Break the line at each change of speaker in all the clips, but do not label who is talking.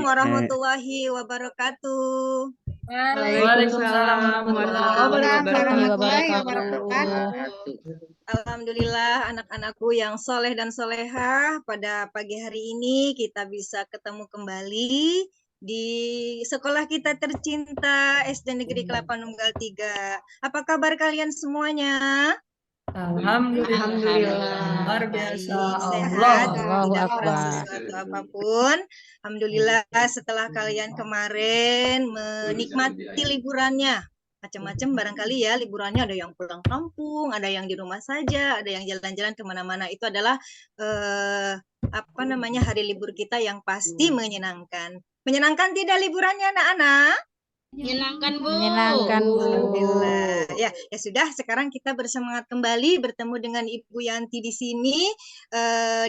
warahmatullahi wabarakatuh.
Waalaikumsalam warahmatullahi
wabarakatuh.
Alhamdulillah anak-anakku yang soleh dan solehah, pada pagi hari ini kita bisa ketemu kembali di sekolah kita tercinta SD Negeri Kelapa Nunggal 3. Apa kabar kalian semuanya?
Alhamdulillah. Luar biasa.
Sehat,
Allahu
tidak kurang
Akbar.
sesuatu apapun. Alhamdulillah setelah kalian kemarin menikmati liburannya. Macam-macam barangkali ya liburannya, ada yang pulang kampung, ada yang di rumah saja, ada yang jalan-jalan kemana-mana. Itu adalah hari libur kita yang pasti menyenangkan. Menyenangkan tidak liburannya anak-anak?
Menyenangkan, Bu.
Menyenangkan, Bu.
Alhamdulillah. Ya sudah, sekarang kita bersemangat kembali bertemu dengan Ibu Yanti di sini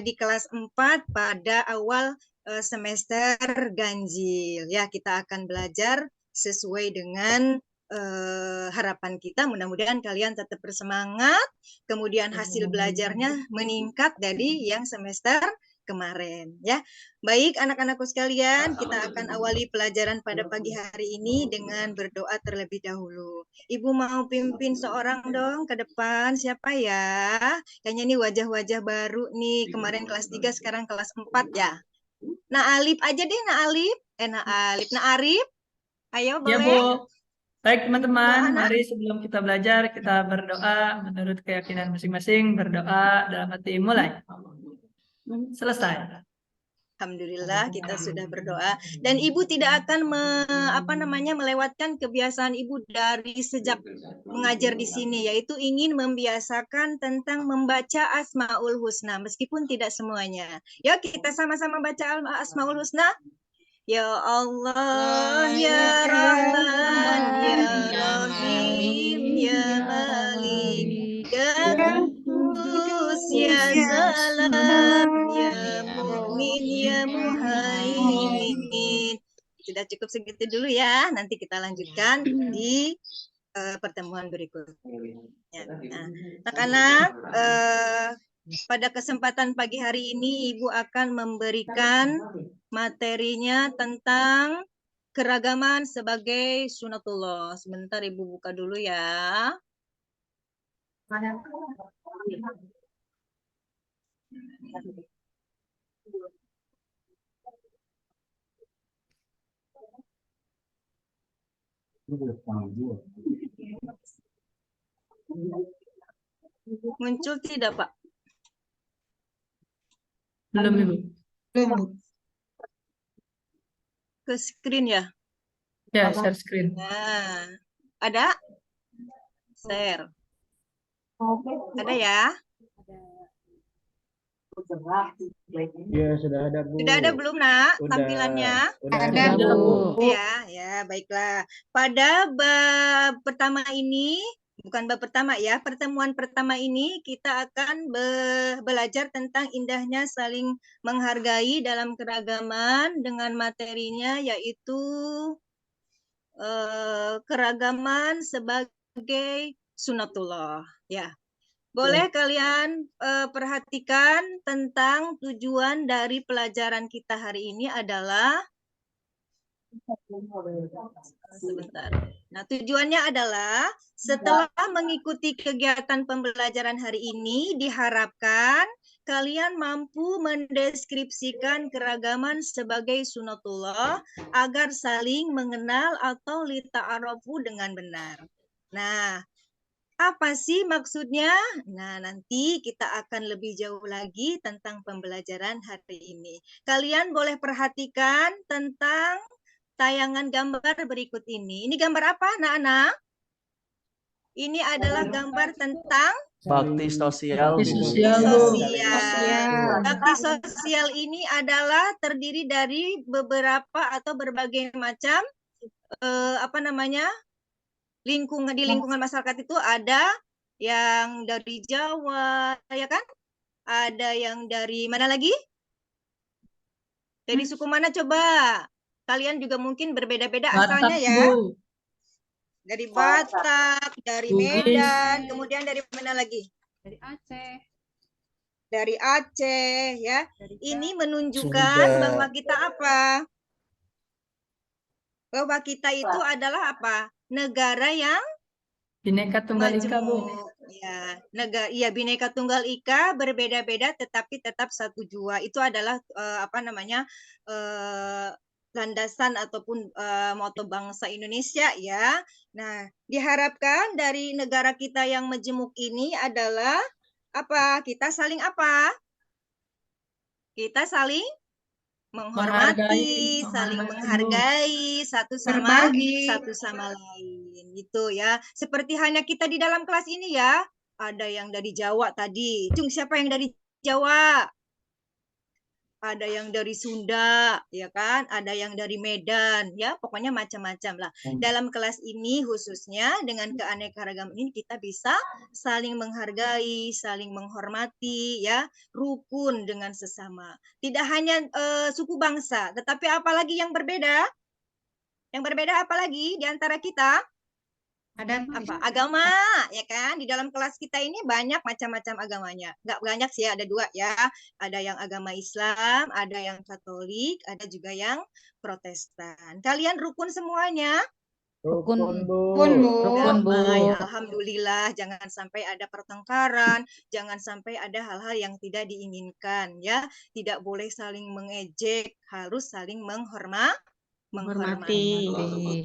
di kelas 4 pada awal semester ganjil. Ya, kita akan belajar sesuai dengan harapan kita. Mudah-mudahan kalian tetap bersemangat, kemudian hasil belajarnya meningkat dari yang semester kemarin, ya. Baik anak-anakku sekalian, kita akan awali pelajaran pada pagi hari ini dengan berdoa terlebih dahulu. Ibu mau pimpin seorang dong ke depan, siapa ya? Kayaknya ini wajah-wajah baru nih, kemarin kelas 3, sekarang kelas 4 ya. Nah Alif aja deh, Nah Arif, ayo boleh.
Ya, Bu. Baik teman-teman, mari sebelum kita belajar, kita berdoa menurut keyakinan masing-masing, berdoa dalam hati mulai. Selesai.
Alhamdulillah kita sudah berdoa dan Ibu tidak akan melewatkan kebiasaan Ibu dari sejak mengajar di sini, yaitu ingin membiasakan tentang membaca Asmaul Husna meskipun tidak semuanya. Yuk kita sama-sama baca Asmaul Husna. Ya Allah, ya Rahman, ya Rahim, ya Malik, ya Kudus, ya Salam, ya Mu'min, ya Muhaimin. Sudah cukup segitu dulu ya. Nanti kita lanjutkan di pertemuan berikutnya. Nah, anak-anak, pada kesempatan pagi hari ini Ibu akan memberikan materinya tentang keragaman sebagai sunatullah. Sebentar Ibu buka dulu ya. Muncul tidak, Pak?
Belum, Ibu.
Belum. Ke screen ya?
Ya, share screen.
Nah, ada? Share. Ada ya?
Ya, sudah ada, Bu.
Sudah ada belum, Nak,
Udah,
tampilannya?
Ada,
Bu.
Ya, baiklah. Pada bab pertama ini, bukan bab pertama ya, pertemuan pertama ini kita akan belajar tentang indahnya saling menghargai dalam keragaman dengan materinya yaitu keragaman sebagai sunatullah. Ya. Boleh kalian perhatikan tentang tujuan dari pelajaran kita hari ini adalah sebentar. Nah, tujuannya adalah setelah mengikuti kegiatan pembelajaran hari ini diharapkan kalian mampu mendeskripsikan keragaman sebagai sunatullah agar saling mengenal atau lita'arofu dengan benar. Nah, apa sih maksudnya? Nah, nanti kita akan lebih jauh lagi tentang pembelajaran hari ini. Kalian boleh perhatikan tentang tayangan gambar berikut ini. Ini gambar apa, anak-anak? Ini adalah gambar tentang
bakti sosial.
Bakti sosial ini adalah terdiri dari beberapa atau berbagai macam di lingkungan masyarakat itu ada yang dari Jawa, ya kan? Ada yang dari mana lagi? Dari suku mana coba? Kalian juga mungkin berbeda-beda asalnya ya.
Bu.
Dari Batak, dari Medan, kemudian dari mana lagi?
Dari Aceh.
Dari Aceh, ya. Ini menunjukkan bahwa kita apa? Bahwa kita itu adalah apa? Negara yang
Bineka Tunggal Ika, Bu.
majemuk. Ya, ya Bhinneka Tunggal Ika, berbeda-beda tetapi tetap satu jua. Itu adalah apa namanya? Landasan ataupun moto bangsa Indonesia ya. Nah, diharapkan dari negara kita yang majemuk ini adalah apa? Kita saling apa? Kita saling menghormati, saling menghargai satu sama lain gitu ya. Seperti hanya kita di dalam kelas ini ya. Ada yang dari Jawa tadi. Cung, siapa yang dari Jawa? Ada yang dari Sunda, ya kan? Ada yang dari Medan, ya. Pokoknya macam-macam lah. Dalam kelas ini khususnya dengan keanekaragaman ini kita bisa saling menghargai, saling menghormati, ya, rukun dengan sesama. Tidak hanya suku bangsa, tetapi apalagi yang berbeda? Yang berbeda apalagi di antara kita? Ada apa? Agama, ya kan? Di dalam kelas kita ini banyak macam-macam agamanya. Nggak banyak sih, ada 2 ya. Ada yang agama Islam, ada yang Katolik, ada juga yang Protestan. Kalian rukun semuanya?
Rukun,
Bu.
Rukun, Bu.
Alhamdulillah, jangan sampai ada pertengkaran, jangan sampai ada hal-hal yang tidak diinginkan ya. Tidak boleh saling mengejek, harus saling menghormati.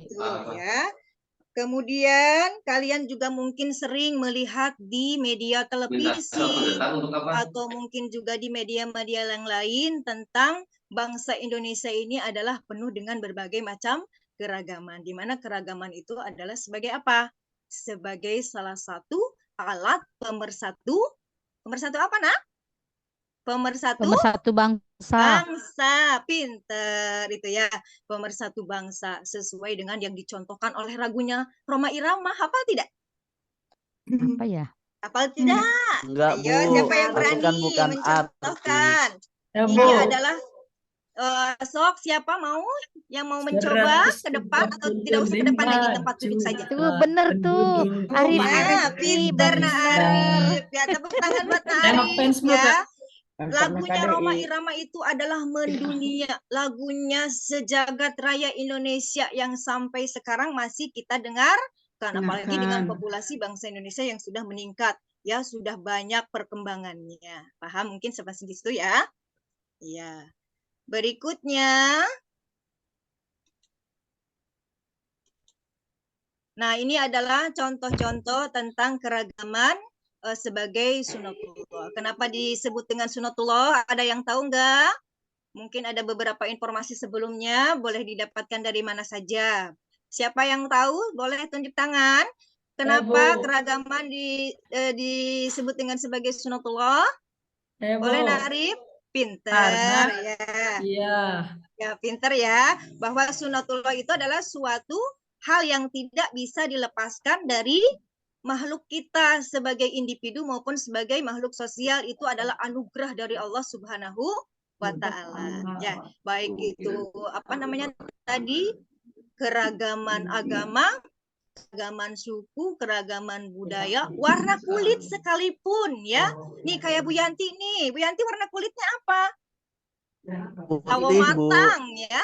Itu ya. Kemudian kalian juga mungkin sering melihat di media televisi atau mungkin juga di media-media yang lain tentang bangsa Indonesia ini adalah penuh dengan berbagai macam keragaman. Di mana keragaman itu adalah sebagai apa? Sebagai salah satu alat pemersatu. Pemersatu apa, Nak? Pemersatu
bangsa.
Pinter itu ya, pemersatu bangsa sesuai dengan yang dicontohkan oleh ragunya Rhoma Irama. Hafal tidak?
Apa ya?
Hafal tidak?
Enggak,
Ayo,
Bu.
siapa yang
Aku
berani
kan bukan
mencontohkan?
Ya,
Ini
Bu.
adalah sok siapa mau yang mau mencoba ke depan atau tidak usah ke depan lagi, tempat duduk saja.
Tuh bener tuh. Arif,
Pinter Nak Arif. Ya, tepuk tangan buat Nak Arif ya. Lagunya Rhoma Irama itu adalah mendunia, lagunya sejagat raya Indonesia yang sampai sekarang masih kita dengar, kan apalagi dengan populasi bangsa Indonesia yang sudah meningkat, ya sudah banyak perkembangannya. Paham mungkin sampai situ ya? Iya. Berikutnya, nah ini adalah contoh-contoh tentang keragaman sebagai sunatullah. Kenapa disebut dengan sunatullah? Ada yang tahu nggak? Mungkin ada beberapa informasi sebelumnya, boleh didapatkan dari mana saja. Siapa yang tahu? Boleh tunjuk tangan. Kenapa keragaman disebut dengan sebagai sunatullah? Boleh, Narif? Pinter ya.
Iya.
Ya, pinter ya. Bahwa sunatullah itu adalah suatu hal yang tidak bisa dilepaskan dari makhluk kita sebagai individu maupun sebagai makhluk sosial. Itu adalah anugerah dari Allah Subhanahu wa Ta'ala. Ya, baik itu apa namanya tadi, keragaman agama, keragaman suku, keragaman budaya, warna kulit sekalipun ya. Nih kayak Bu Yanti nih. Bu Yanti warna kulitnya apa? Hawa matang ya.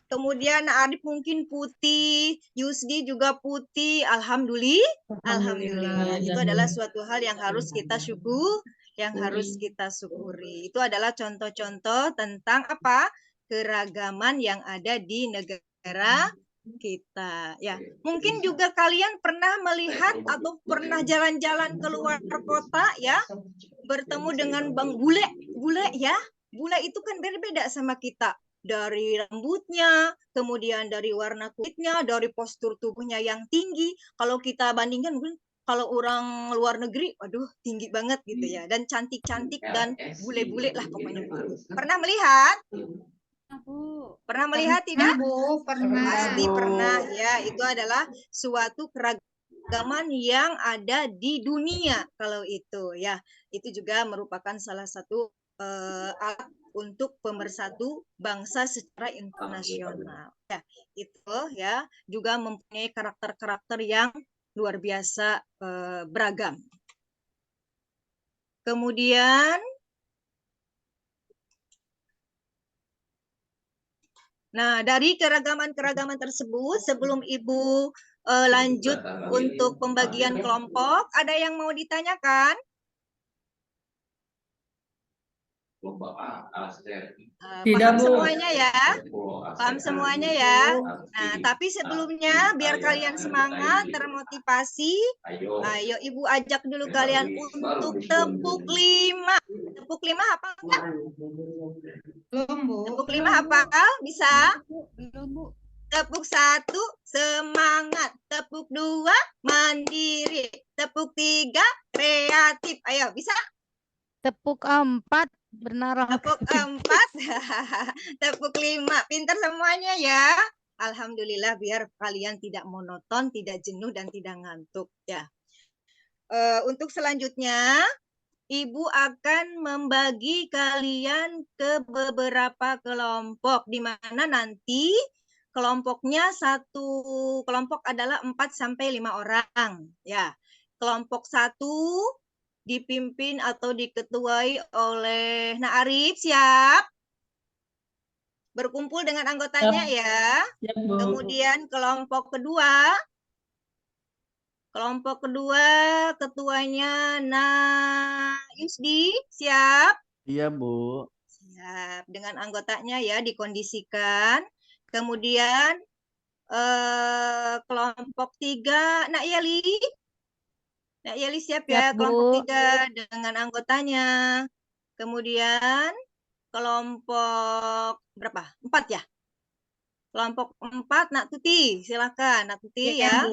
Kemudian Arif mungkin putih, Yusdi juga putih. Alhamdulillah. Itu adalah suatu hal yang harus kita syukuri. Itu adalah contoh-contoh tentang apa? Keragaman yang ada di negara kita. Ya, mungkin juga kalian pernah melihat atau pernah jalan-jalan keluar kota ya, bertemu dengan Bang Bule ya. Bule itu kan berbeda sama kita. Dari rambutnya, kemudian dari warna kulitnya, dari postur tubuhnya yang tinggi. Kalau kita bandingkan, kalau orang luar negeri, aduh tinggi banget gitu ya. Dan cantik-cantik dan bule-bule lah pokoknya. Pernah melihat? Pernah melihat tidak?
Pernah.
Pasti pernah ya. Itu adalah suatu keragaman yang ada di dunia kalau itu ya. Itu juga merupakan salah satu alat untuk pemersatu bangsa secara internasional. Ya, itu ya juga mempunyai karakter-karakter yang luar biasa beragam. Kemudian Nah, dari keragaman-keragaman tersebut, sebelum Ibu lanjut untuk pembagian kelompok, ada yang mau ditanyakan?
Tidak,
Paham
Bu.
semuanya ya? Paham semuanya ya? Nah, tapi sebelumnya biar kalian semangat, termotivasi, ayo Ibu ajak dulu kalian untuk tepuk 5. Tepuk 5 apa enggak?
Belum, Bu.
Tepuk 5 hafal? Bisa?
Belum, Bu.
Tepuk 1, semangat. Tepuk 2, mandiri. Tepuk 3, kreatif. Ayo, bisa?
Tepuk 4. Benar.
Tepuk 4, tepuk 5. Pintar semuanya ya. Alhamdulillah, biar kalian tidak monoton, tidak jenuh, dan tidak ngantuk. Ya. Untuk selanjutnya, Ibu akan membagi kalian ke beberapa kelompok, di mana nanti kelompoknya satu kelompok adalah 4-5 orang. Ya, kelompok 1 dipimpin atau diketuai oleh Arif, siap? Berkumpul dengan anggotanya ya.
Siap, Bu.
Kemudian kelompok kedua ketuanya Yusdi, siap?
Iya, Bu.
Siap. Dengan anggotanya ya dikondisikan. Kemudian kelompok 3 Nak Yeli. Nak Yeli siap ya,
Siap, Bu.
kelompok 3 dengan anggotanya. Kemudian kelompok berapa? 4 ya? Kelompok 4 Nak Tuti, silakan Nak Tuti ya.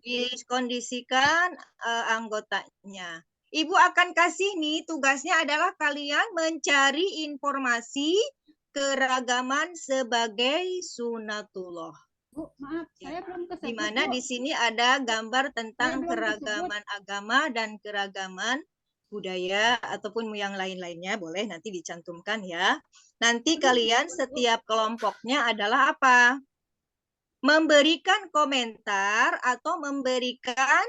Dikondisikan anggotanya. Ibu akan kasih nih tugasnya adalah kalian mencari informasi keragaman sebagai sunatullah.
Bu, maaf, saya belum kesebut.
Di mana
Bu.
di sini ada gambar tentang
belum
keragaman agama dan keragaman budaya ataupun yang lain-lainnya, boleh nanti dicantumkan ya. Nanti kalian setiap kelompoknya adalah apa? Memberikan komentar atau memberikan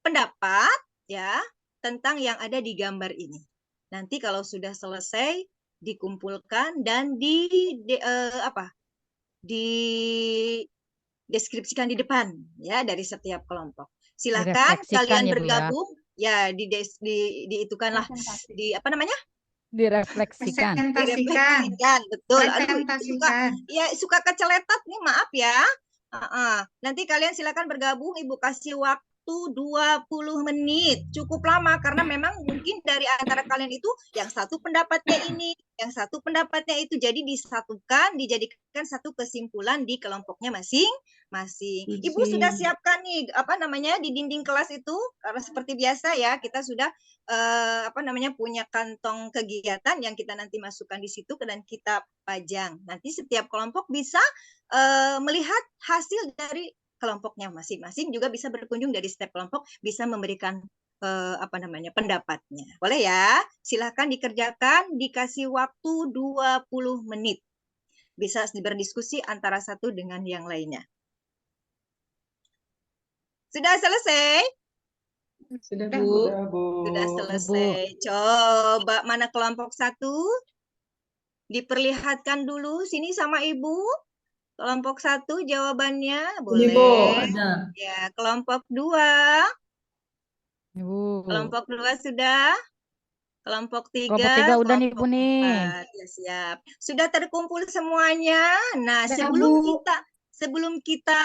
pendapat ya tentang yang ada di gambar ini. Nanti kalau sudah selesai dikumpulkan dan dideskripsikan di depan ya dari setiap kelompok. Silakan
Direfleksikan
kalian
ya, Bu, ya.
bergabung ya diitukanlah di apa namanya?
Direfleksikan.
Direfleksikan, betul. Aduh, suka keceletat nih, maaf ya. Nanti kalian silakan bergabung, Ibu kasih waktu 20 menit. Cukup lama karena memang mungkin dari antara kalian itu yang satu pendapatnya ini, yang satu pendapatnya itu, jadi disatukan, dijadikan satu kesimpulan di kelompoknya masing-masing. Ibu sudah siapkan nih di dinding kelas itu, karena seperti biasa ya kita sudah punya kantong kegiatan yang kita nanti masukkan di situ dan kita pajang. Nanti setiap kelompok bisa melihat hasil dari kelompoknya masing-masing, juga bisa berkunjung dari setiap kelompok, bisa memberikan pendapatnya. Boleh ya? Silahkan dikerjakan, dikasih waktu 20 menit. Bisa berdiskusi antara satu dengan yang lainnya. Sudah selesai?
Sudah, Bu.
Sudah selesai. Coba mana kelompok 1? Diperlihatkan dulu sini sama Ibu. Kelompok 1 jawabannya boleh.
Ini, Bu, ada.
Ya, kelompok 2.
Ibu.
Kelompok 2 sudah. Kelompok 3.
Kelompok 3 udah nih, Bu, nih.
4. Ya, siap. Sudah terkumpul semuanya. Nah, sebelum kita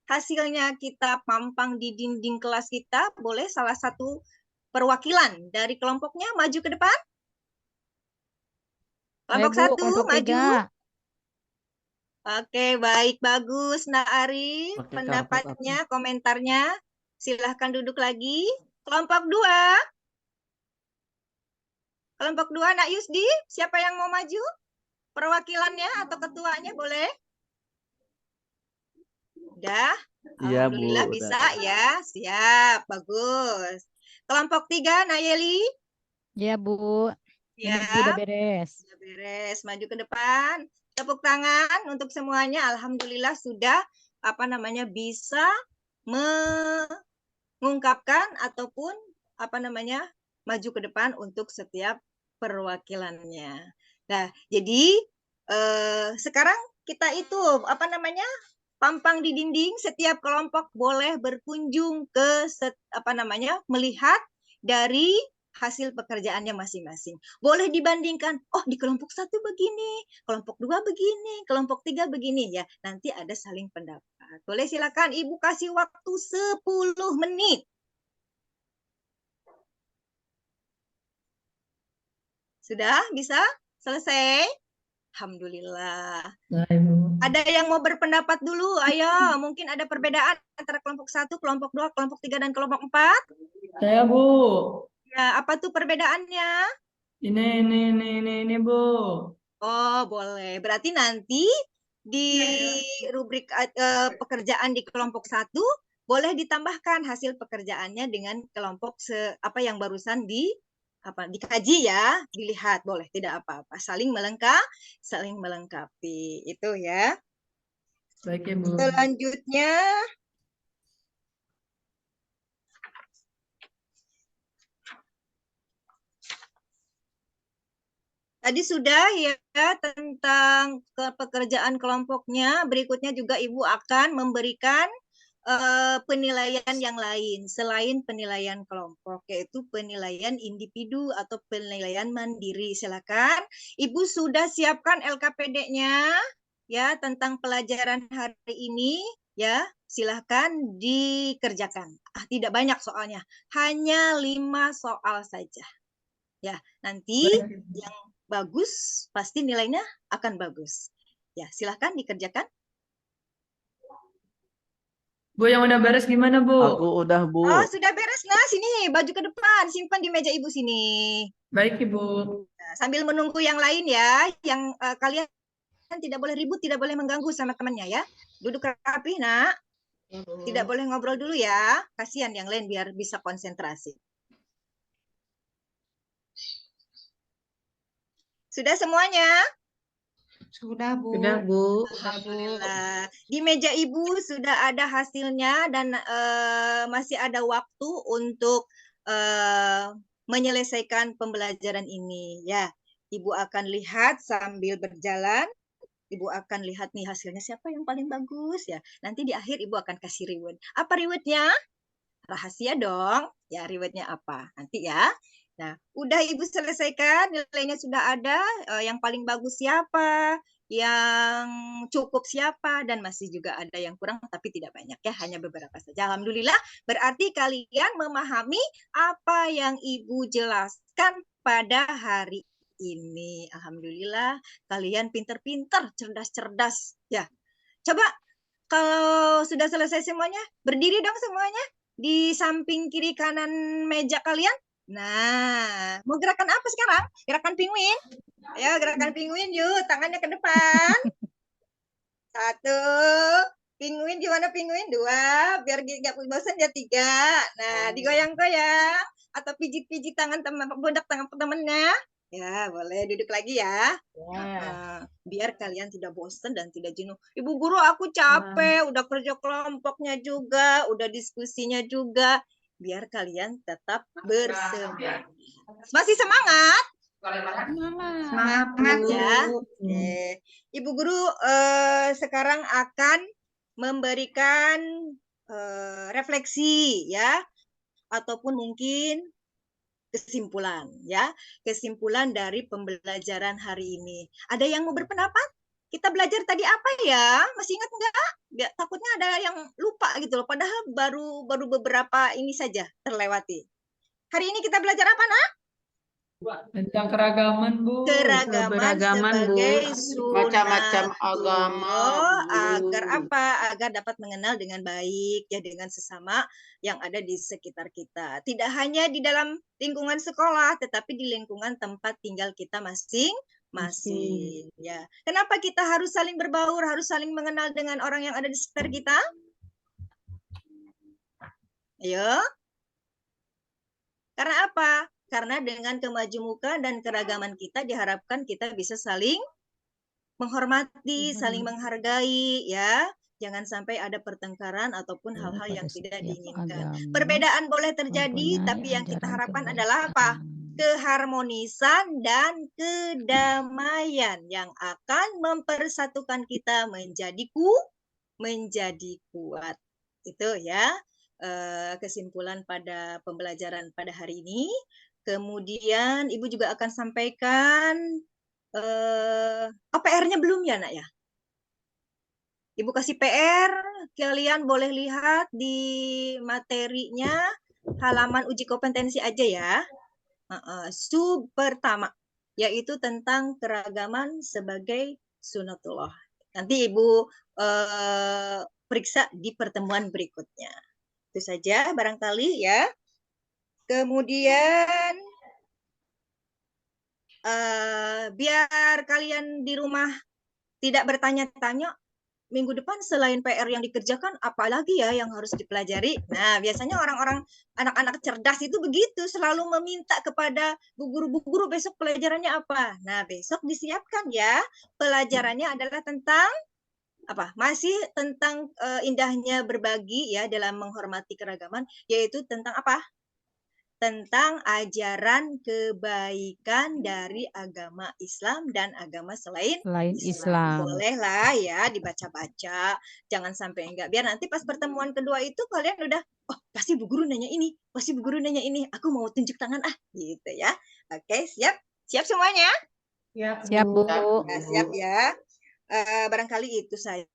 hasilnya kita pampang di dinding kelas kita, boleh salah satu perwakilan dari kelompoknya maju ke depan? Kelompok 1 maju.
3.
Oke, baik, bagus, Nak Arif.
Oke,
Pendapatnya, komentarnya. Silahkan duduk lagi. Kelompok 2. Kelompok 2, Nak Yusdi. Siapa yang mau maju? Perwakilannya atau ketuanya boleh? Udah?
Iya, Bu.
Alhamdulillah
Udah.
bisa ya. Siap, bagus. Kelompok 3, Nayeli.
Ya, Bu. Ini udah
Siap.
beres.
Sudah beres. Maju ke depan. Tepuk tangan untuk semuanya. Alhamdulillah sudah bisa mengungkapkan ataupun maju ke depan untuk setiap perwakilannya. Nah, jadi sekarang kita itu pampang di dinding, setiap kelompok boleh berkunjung ke melihat dari hasil pekerjaannya masing-masing. Boleh dibandingkan, oh di kelompok 1 begini, kelompok 2 begini, kelompok 3 begini ya. Nanti ada saling pendapat. Boleh silakan Ibu kasih waktu 10 menit. Sudah bisa selesai? Alhamdulillah.
Nah, Ibu.
Ada yang mau berpendapat dulu? Ayo, mungkin ada perbedaan antara kelompok 1, kelompok 2, kelompok 3, dan kelompok 4.
Saya, Bu.
Ya, apa tuh perbedaannya?
Ini, Bu.
Oh, boleh. Berarti nanti di rubrik pekerjaan di kelompok 1 boleh ditambahkan hasil pekerjaannya dengan kelompok yang barusan dikaji ya, dilihat, boleh, tidak apa-apa. Saling melengkapi. Itu ya.
Baik, Ibu.
Selanjutnya tadi sudah ya tentang pekerjaan kelompoknya. Berikutnya juga Ibu akan memberikan penilaian yang lain selain penilaian kelompok, yaitu penilaian individu atau penilaian mandiri. Silakan. Ibu sudah siapkan LKPD-nya ya tentang pelajaran hari ini ya. Silahkan dikerjakan. Tidak banyak soalnya, hanya 5 soal saja. Ya, nanti yang bagus pasti nilainya akan bagus. Ya, silahkan dikerjakan.
Bu, yang udah beres gimana, Bu?
Aku udah, Bu.
Oh, sudah beres. Nah, sini baju ke depan, simpan di meja Ibu sini.
Baik, Ibu.
Nah, sambil menunggu yang lain ya, yang kalian tidak boleh ribut, tidak boleh mengganggu sama temannya ya. Duduk rapi, Nak. Tidak boleh ngobrol dulu ya. Kasihan yang lain biar bisa konsentrasi. Sudah semuanya?
Sudah, Bu.
Sudah, Bu.
Alhamdulillah. Di meja Ibu sudah ada hasilnya dan masih ada waktu untuk menyelesaikan pembelajaran ini ya. Ibu akan lihat sambil berjalan. Ibu akan lihat nih hasilnya siapa yang paling bagus ya. Nanti di akhir Ibu akan kasih reward. Apa rewardnya? Rahasia dong. Ya, rewardnya apa? Nanti ya. Nah, udah Ibu selesaikan, nilainya sudah ada, yang paling bagus siapa, yang cukup siapa, dan masih juga ada yang kurang, tapi tidak banyak ya, hanya beberapa saja. Alhamdulillah, berarti kalian memahami apa yang Ibu jelaskan pada hari ini. Alhamdulillah, kalian pinter-pinter, cerdas-cerdas. Ya, coba kalau sudah selesai semuanya, berdiri dong semuanya di samping kiri kanan meja kalian. Nah, mau gerakan apa sekarang? Gerakan penguin? Ayo, gerakan penguin yuk, tangannya ke depan. 1, penguin gimana penguin? 2, biar nggak bosan ya 3. Nah, digoyang-goyang atau pijit-pijit tangan pundak tangan temannya. Ya, boleh duduk lagi ya. Nah, biar kalian tidak bosan dan tidak jenuh. Ibu guru, aku capek, udah kerja kelompoknya juga, udah diskusinya juga. Biar kalian tetap bersemangat. Masih semangat?
Semangat,
ya.
Bu.
Oke. Ibu guru sekarang akan memberikan refleksi ya, ataupun mungkin kesimpulan ya, kesimpulan dari pembelajaran hari ini. Ada yang mau berpendapat? Kita belajar tadi apa ya? Masih ingat enggak? Takutnya ada yang lupa gitu loh, padahal baru beberapa ini saja terlewati. Hari ini kita belajar apa, Nak?
Tentang keragaman, Bu.
Keragaman sebagai
Macam-macam agama,
agar apa? Agar dapat mengenal dengan baik ya dengan sesama yang ada di sekitar kita. Tidak hanya di dalam lingkungan sekolah, tetapi di lingkungan tempat tinggal kita masing-masing. Ya. Kenapa kita harus saling berbaur, harus saling mengenal dengan orang yang ada di sekitar kita? Ayo. Karena apa? Karena dengan kemajemukan dan keragaman kita diharapkan kita bisa saling menghormati, saling menghargai ya. Jangan sampai ada pertengkaran ataupun hal-hal yang tidak diinginkan. Perbedaan boleh terjadi, tapi yang kita harapkan adalah apa? keharmonisan dan kedamaian yang akan mempersatukan kita menjadi kuat. Itu ya kesimpulan pada pembelajaran pada hari ini. Kemudian Ibu juga akan sampaikan PR-nya belum ya, Nak ya? Ibu kasih PR, kalian boleh lihat di materinya halaman uji kompetensi aja ya. Sub pertama, yaitu tentang keragaman sebagai sunatullah. Nanti Ibu periksa di pertemuan berikutnya. Itu saja barangkali ya. Kemudian biar kalian di rumah tidak bertanya-tanya, minggu depan selain PR yang dikerjakan, apa lagi ya yang harus dipelajari? Nah, biasanya orang-orang anak-anak cerdas itu begitu, selalu meminta kepada bu guru besok pelajarannya apa. Nah, besok disiapkan ya. Pelajarannya adalah tentang apa? Masih tentang indahnya berbagi ya dalam menghormati keragaman, yaitu tentang apa? Tentang ajaran kebaikan dari agama Islam dan agama selain
Islam.
Bolehlah ya dibaca-baca, jangan sampai enggak. Biar nanti pas pertemuan kedua itu kalian udah, oh pasti Bu Guru nanya ini, pasti Bu Guru nanya ini, aku mau tunjuk tangan gitu ya. Oke, siap? Siap semuanya?
Siap, Bu.
Ya, siap ya. Barangkali itu saja.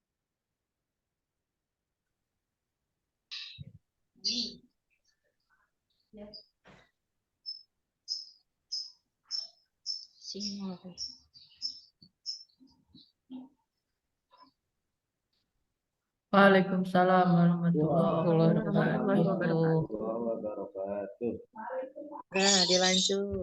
Waalaikumsalam warahmatullahi wabarakatuh.
wabarakatuh.
Nah, dilanjut.